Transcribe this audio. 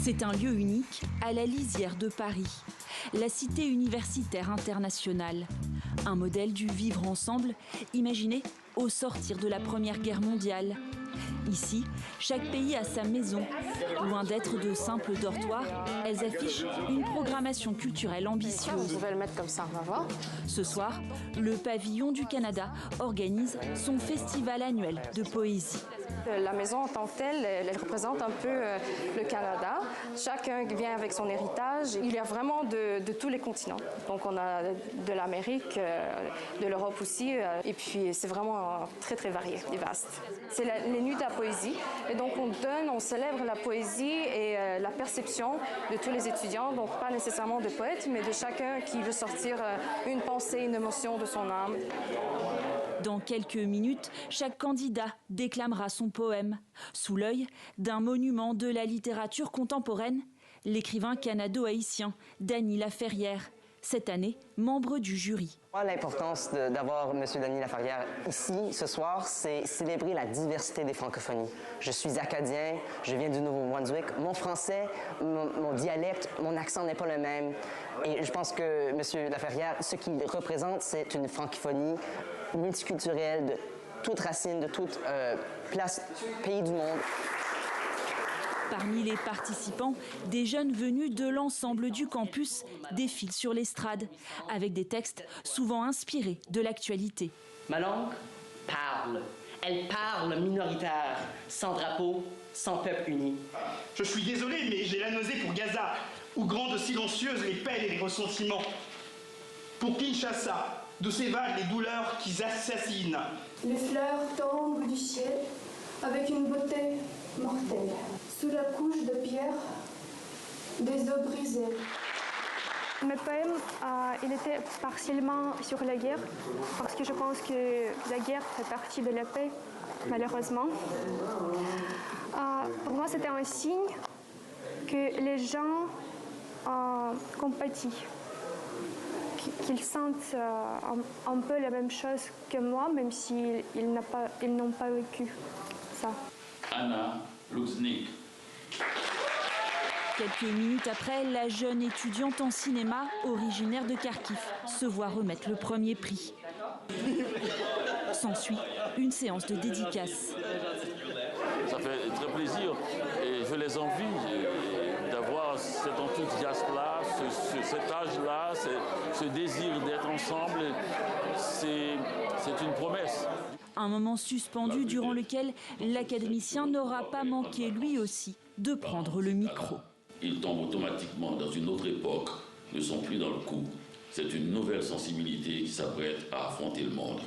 C'est un lieu unique à la lisière de Paris, la cité universitaire internationale. Un modèle du vivre ensemble, imaginé au sortir de la Première Guerre mondiale. Ici, chaque pays a sa maison. Loin d'être de simples dortoirs, elles affichent une programmation culturelle ambitieuse. Vous pouvez le mettre comme ça, on va voir. Ce soir, le Pavillon du Canada organise son festival annuel de poésie. La maison en tant que telle, elle représente un peu le Canada. Chacun vient avec son héritage. Il y a vraiment de tous les continents. Donc on a de l'Amérique, de l'Europe aussi. Et puis c'est vraiment très très varié et vaste. C'est les nuits de la poésie. Et donc on célèbre la poésie et la perception de tous les étudiants. Donc pas nécessairement de poètes, mais de chacun qui veut sortir une pensée, une émotion de son âme. Dans quelques minutes, chaque candidat déclamera son poème. Sous l'œil d'un monument de la littérature contemporaine, l'écrivain canado-haïtien Dany Laferrière, cette année membre du jury. L'importance d'avoir M. Dany Laferrière ici ce soir, c'est célébrer la diversité des francophonies. Je suis acadien, je viens du Nouveau-Brunswick. Mon français, mon dialecte, mon accent n'est pas le même. Et je pense que M. Laferrière, ce qu'il représente, c'est une francophonie multiculturelle, de toute racine, de toute place, pays du monde. Parmi les participants, des jeunes venus de l'ensemble du campus défilent sur l'estrade, avec des textes souvent inspirés de l'actualité. Ma langue parle. Elle parle minoritaire, sans drapeau, sans peuple uni. Je suis désolé, mais j'ai la nausée pour Gaza, où grandent silencieuses les peines et les ressentiments. Pour Kinshasa, d'où s'évadent les douleurs qui assassinent. Les fleurs tombent du ciel avec une beauté mortelle. Sous la couche de pierre, des os brisés. Mes poèmes, il était partiellement sur la guerre, parce que je pense que la guerre fait partie de la paix, malheureusement. Pour moi, c'était un signe que les gens compatissent, qu'ils sentent un peu la même chose que moi, même s'ils n'ont pas vécu ça. Anna Luznik. Quelques minutes après, la jeune étudiante en cinéma, originaire de Kharkiv, se voit remettre le premier prix. S'ensuit une séance de dédicace. Ça fait très plaisir et je les envie d'avoir cet enthousiasme-là, cet âge-là, ce désir d'être ensemble. C'est une promesse. Un moment suspendu durant lequel l'académicien n'aura pas manqué lui aussi de prendre le micro. Ils tombent automatiquement dans une autre époque, ne sont plus dans le coup. C'est une nouvelle sensibilité qui s'apprête à affronter le monde.